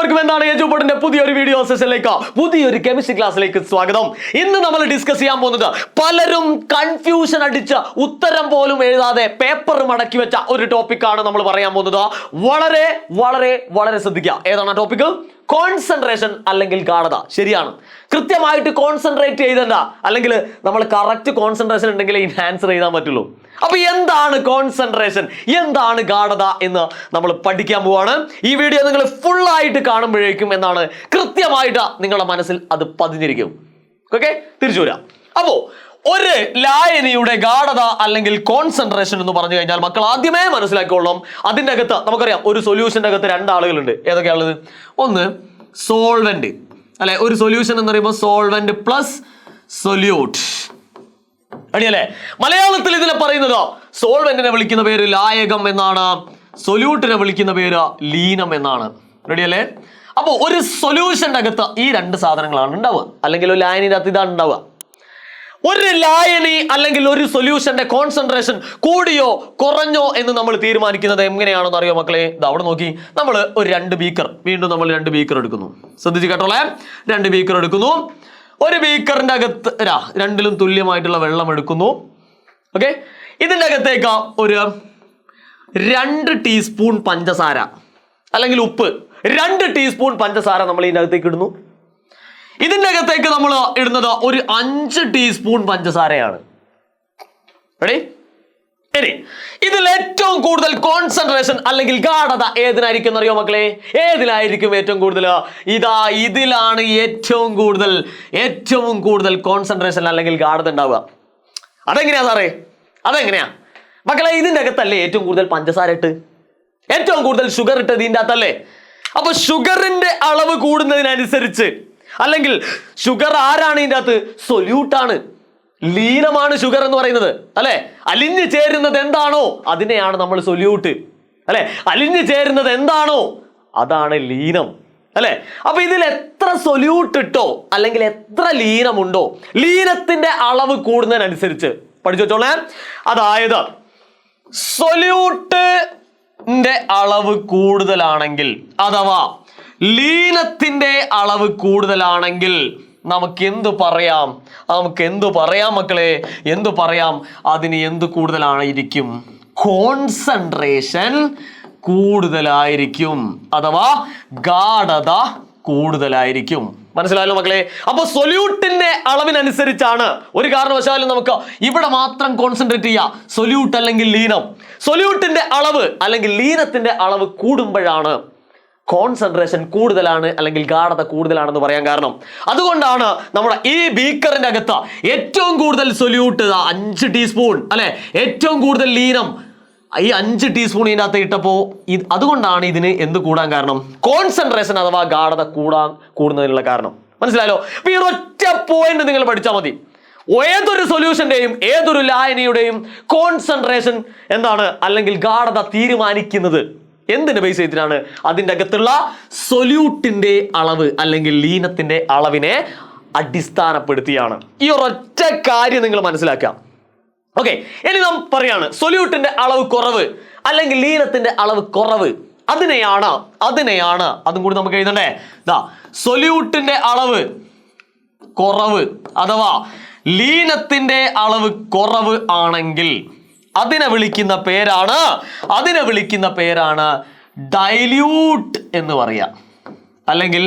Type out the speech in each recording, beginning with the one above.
എല്ലാവർക്കും എന്താണ് എജുപോർട്ടിന്റെ പുതിയൊരു വീഡിയോ സെഷനിലേക്ക് പുതിയൊരു കെമിസ്ട്രി ക്ലാസ്സിലേക്ക് സ്വാഗതം. ഇന്ന് നമ്മൾ ഡിസ്കസ് ചെയ്യാൻ പോകുന്നത് പലരും കൺഫ്യൂഷൻ അടിച്ച ഉത്തരം പോലും എഴുതാതെ പേപ്പർ മടക്കി വെച്ച ഒരു ടോപ്പിക്കാണ് നമ്മൾ പറയാൻ പോകുന്നത്. വളരെ വളരെ വളരെ ശ്രദ്ധിക്കുക. ഏതാണ് ടോപ്പിക്? കോൺസെൻട്രേഷൻ അല്ലെങ്കിൽ ഗാഢത. ശരിയാണ്, കൃത്യമായിട്ട് കോൺസെൻട്രേറ്റ് ചെയ്തണ്ട, അല്ലെങ്കിൽ നമ്മൾ കറക്റ്റ് കോൺസെൻട്രേഷൻ ഉണ്ടെങ്കിൽ ഈ ആൻസർ എഴുതാൻ പറ്റുള്ളൂ. അപ്പൊ എന്താണ് കോൺസെൻട്രേഷൻ, എന്താണ് ഗാഢത എന്ന് നമ്മൾ പഠിക്കാൻ പോവാണ്. ഈ വീഡിയോ നിങ്ങൾ ഫുൾ ആയിട്ട് കാണുമ്പോഴേക്കും എന്താണ് കൃത്യമായിട്ട് നിങ്ങളുടെ മനസ്സിൽ അത് പതിഞ്ഞിരിക്കും. ഓക്കെ, തിരിച്ചു വരാം. അപ്പോ ഒരു ലായനിയുടെ ഗാഢത അല്ലെങ്കിൽ കോൺസെൻട്രേഷൻ എന്ന് പറഞ്ഞു കഴിഞ്ഞാൽ മക്കൾ ആദ്യമേ മനസ്സിലാക്കിക്കൊള്ളണം, അതിൻ്റെ അകത്ത് നമുക്കറിയാം ഒരു സൊല്യൂഷൻ്റെ അകത്ത് രണ്ട് ആളുകളുണ്ട്. ഏതൊക്കെയാണുള്ളത്? ഒന്ന് സോൾവെന്റ്, അല്ലെ? ഒരു സൊല്യൂഷൻ എന്ന് പറയുമ്പോൾ സോൾവെന്റ് പ്ലസ് സൊല്യൂട്ട്. അടിയല്ലേ? മലയാളത്തിൽ ഇതിനെ പറയുന്നത് സോൾവെന്റിനെ വിളിക്കുന്ന പേര് ലായകം എന്നാണ്, സൊല്യൂട്ടിനെ വിളിക്കുന്ന പേര് ലീനം എന്നാണ്. റെഡിയല്ലേ? അപ്പോൾ ഒരു സൊല്യൂഷന്റെ അകത്ത് ഈ രണ്ട് സാധനങ്ങളാണ് ഉണ്ടാവുക, അല്ലെങ്കിൽ ഒരു ലായനിയുടെ അകത്ത് ഇതാണ് ഉണ്ടാവുക. ഒരു ലായനി അല്ലെങ്കിൽ ഒരു സൊല്യൂഷന്റെ കോൺസെൻട്രേഷൻ കൂടിയോ കുറഞ്ഞോ എന്ന് നമ്മൾ തീരുമാനിക്കുന്നത് എങ്ങനെയാണെന്ന് അറിയോ മക്കളെ? ഇത് അവിടെ നോക്കി, നമ്മൾ ഒരു രണ്ട് ബീക്കർ, വീണ്ടും നമ്മൾ രണ്ട് ബീക്കർ എടുക്കുന്നു. ശ്രദ്ധിച്ച് കേട്ടോളെ, രണ്ട് ബീക്കർ എടുക്കുന്നു. ഒരു ബീക്കറിന്റെ അകത്ത് രണ്ടിലും തുല്യമായിട്ടുള്ള വെള്ളം എടുക്കുന്നു. ഓക്കെ, ഇതിന്റെ അകത്തേക്ക് ഒരു 2 ടീസ്പൂൺ പഞ്ചസാര അല്ലെങ്കിൽ ഉപ്പ്, 2 ടീസ്പൂൺ പഞ്ചസാര നമ്മൾ ഇതിന്റെ അകത്തേക്ക് ഇടുന്നു. ഇതിന്റെ അകത്തേക്ക് നമ്മൾ ഇടുന്നത് ഒരു 5 ടീസ്പൂൺ പഞ്ചസാരയാണ്. റെഡി? ഇനി ഇതിൽ ഏറ്റവും കൂടുതൽ കോൺസെൻട്രേഷൻ അല്ലെങ്കിൽ ഗാഢത ഏതിനായിരിക്കും എന്നറിയോ മക്കളെ? ഏതിലായിരിക്കും ഏറ്റവും കൂടുതൽ? ഇതിലാണ് ഏറ്റവും കൂടുതൽ കോൺസെൻട്രേഷൻ അല്ലെങ്കിൽ ഗാഢത ഉണ്ടാവുക. അതെങ്ങനെയാ സാറേ? അതെങ്ങനെയാ മക്കളെ? ഇതിന്റെ അകത്തല്ലേ ഏറ്റവും കൂടുതൽ പഞ്ചസാര ഇട്ട്, ഏറ്റവും കൂടുതൽ ഷുഗർ ഇട്ട് ഇതിൻ്റെ അകത്തല്ലേ? അപ്പൊ ഷുഗറിന്റെ അളവ് കൂടുന്നതിനനുസരിച്ച്, അല്ലെങ്കിൽ ഷുഗർ ആരാണ് ഇതിൻ്റെ അകത്ത്? സൊല്യൂട്ടാണ്, ലീനമാണ് ഷുഗർ എന്ന് പറയുന്നത്, അല്ലെ? അലിഞ്ഞു ചേരുന്നത് എന്താണോ അതിനെയാണ് നമ്മൾ സൊല്യൂട്ട്, അല്ലെ? അലിഞ്ഞു ചേരുന്നത് എന്താണോ അതാണ് ലീനം, അല്ലെ? അപ്പൊ ഇതിൽ എത്ര സൊല്യൂട്ട് ഇട്ടോ അല്ലെങ്കിൽ എത്ര ലീനമുണ്ടോ, ലീനത്തിന്റെ അളവ് കൂടുന്നതിനനുസരിച്ച് പഠിച്ചു വെച്ചോളേ. അതായത് സൊല്യൂട്ടിന്റെ അളവ് കൂടുതലാണെങ്കിൽ, അഥവാ ലീനത്തിന്റെ അളവ് കൂടുതലാണെങ്കിൽ നമുക്ക് എന്തു പറയാം? മക്കളെ? എന്തു പറയാം? അതിന് എന്ത് കൂടുതലായിരിക്കും? കോൺസെൻട്രേഷൻ കൂടുതലായിരിക്കും, അഥവാ ഗാഢത കൂടുതലായിരിക്കും. മനസ്സിലായല്ലോ മക്കളെ? അപ്പൊ സൊല്യൂട്ടിന്റെ അളവിനനുസരിച്ചാണ്. ഒരു കാരണവശാലും നമുക്ക് ഇവിടെ മാത്രം കോൺസെൻട്രേറ്റ് ചെയ്യാം, സൊല്യൂട്ട് അല്ലെങ്കിൽ ലീനം. സൊല്യൂട്ടിന്റെ അളവ് അല്ലെങ്കിൽ ലീനത്തിന്റെ അളവ് കൂടുമ്പോഴാണ് കോൺസെൻട്രേഷൻ കൂടുതലാണ് അല്ലെങ്കിൽ ഗാഢത കൂടുതലാണെന്ന് പറയാൻ കാരണം. അതുകൊണ്ടാണ് നമ്മുടെ ഈ ബീക്കറിന്റെ അകത്ത് ഏറ്റവും കൂടുതൽ സൊല്യൂട്ട് 5 ടീസ്പൂൺ, അല്ലെ? ഏറ്റവും കൂടുതൽ ലീനം ഈ 5 ടീസ്പൂൺ ഇതിൻ്റെ അകത്ത് ഇട്ടപ്പോൾ അതുകൊണ്ടാണ് ഇതിന് എന്ത് കൂടാൻ കാരണം? കോൺസെൻട്രേഷൻ അഥവാ ഗാഢത കൂടുന്നതിനുള്ള കാരണം. മനസ്സിലായല്ലോ? അപ്പൊ ഈ ഒറ്റ പോയിന്റ് നിങ്ങൾ പഠിച്ചാൽ മതി. ഏതൊരു സൊല്യൂഷന്റെയും ഏതൊരു ലായനിയുടെയും കോൺസെൻട്രേഷൻ എന്താണ് അല്ലെങ്കിൽ ഗാഢത തീരുമാനിക്കുന്നത് എന്തിന്റെ ബേസ് ചെയ്തിട്ടാണ്? അതിൻ്റെ അകത്തുള്ള സൊല്യൂട്ടിന്റെ അളവ് അല്ലെങ്കിൽ ലീനത്തിന്റെ അളവിനെ അടിസ്ഥാനപ്പെടുത്തിയാണ്. ഈ ഒരൊറ്റ കാര്യം നിങ്ങൾ മനസ്സിലാക്കാം. ഓക്കെ, ഇനി നാം പറയാണ് സൊല്യൂട്ടിന്റെ അളവ് കുറവ് അല്ലെങ്കിൽ ലീനത്തിന്റെ അളവ് കുറവ്. അതിനെയാണ് അതും കൂടി നമുക്ക് എഴുതണ്ടേ? സൊല്യൂട്ടിന്റെ അളവ് കുറവ് അഥവാ ലീനത്തിന്റെ അളവ് കുറവ് ആണെങ്കിൽ അതിനെ വിളിക്കുന്ന പേരാണ് ഡൈല്യൂട്ട് എന്ന് പറയാം, അല്ലെങ്കിൽ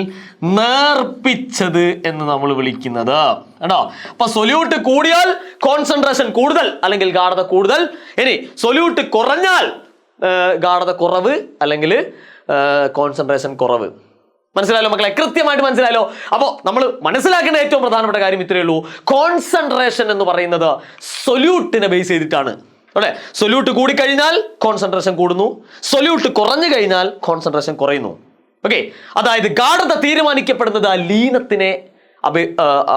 നേർപ്പിച്ചത് എന്ന് നമ്മൾ വിളിക്കുന്നത്. കേട്ടോ? അപ്പൊ സൊല്യൂട്ട് കൂടിയാൽ കോൺസെൻട്രേഷൻ കൂടുതൽ അല്ലെങ്കിൽ ഗാഢത കൂടുതൽ. ഇനി സൊല്യൂട്ട് കുറഞ്ഞാൽ ഗാഢത കുറവ് അല്ലെങ്കിൽ കോൺസെൻട്രേഷൻ കുറവ്. മനസ്സിലായല്ലോ മക്കളെ? കൃത്യമായിട്ട് മനസ്സിലായല്ലോ? അപ്പോൾ നമ്മൾ മനസ്സിലാക്കേണ്ട ഏറ്റവും പ്രധാനപ്പെട്ട കാര്യം ഇത്രയേ ഉള്ളൂ. കോൺസെൻട്രേഷൻ എന്ന് പറയുന്നത് സൊല്യൂട്ടിനെ ബേസ് ചെയ്തിട്ടാണ്, അല്ലെ? സൊല്യൂട്ട് കൂടിക്കഴിഞ്ഞാൽ കോൺസെൻട്രേഷൻ കൂടുന്നു, സൊല്യൂട്ട് കുറഞ്ഞു കഴിഞ്ഞാൽ കോൺസെൻട്രേഷൻ കുറയുന്നു. ഓക്കെ, അതായത് ഗാഢത തീരുമാനിക്കപ്പെടുന്നത് ലീനത്തിനെ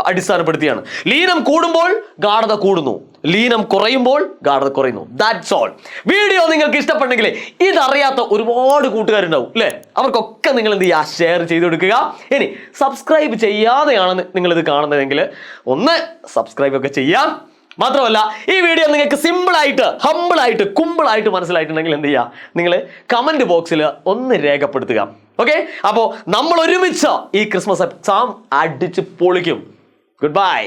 അടിസ്ഥാനപ്പെടുത്തിയാണ്. ലീനം കൂടുമ്പോൾ ഗാഢത കൂടുന്നു, ലീനം കുറയുമ്പോൾ ഗാഢത കുറയുന്നു. That's all. വീഡിയോ നിങ്ങൾക്ക് ഇഷ്ടപ്പെട്ടെങ്കിൽ ഇതറിയാത്ത ഒരുപാട് കൂട്ടുകാരുണ്ടാവും, അല്ലേ? അവർക്കൊക്കെ നിങ്ങൾ എന്ത് ചെയ്യുക? ഷെയർ ചെയ്ത് കൊടുക്കുക. ഇനി സബ്സ്ക്രൈബ് ചെയ്യാതെയാണ് നിങ്ങളിത് കാണുന്നതെങ്കിൽ ഒന്ന് സബ്സ്ക്രൈബ് ഒക്കെ ചെയ്യാം. മാത്രമല്ല ഈ വീഡിയോ നിങ്ങൾക്ക് സിമ്പിളായിട്ട് ഹമ്പിളായിട്ട് കുമ്പിളായിട്ട് മനസ്സിലായിട്ടുണ്ടെങ്കിൽ എന്ത് ചെയ്യുക? നിങ്ങൾ കമന്റ് ബോക്സിൽ ഒന്ന് രേഖപ്പെടുത്തുക. ഓക്കെ, അപ്പോൾ നമ്മൾ ഒരുമിച്ച് ഈ ക്രിസ്മസ് എക്സാം അടിച്ച് പൊളിക്കും. Good bye.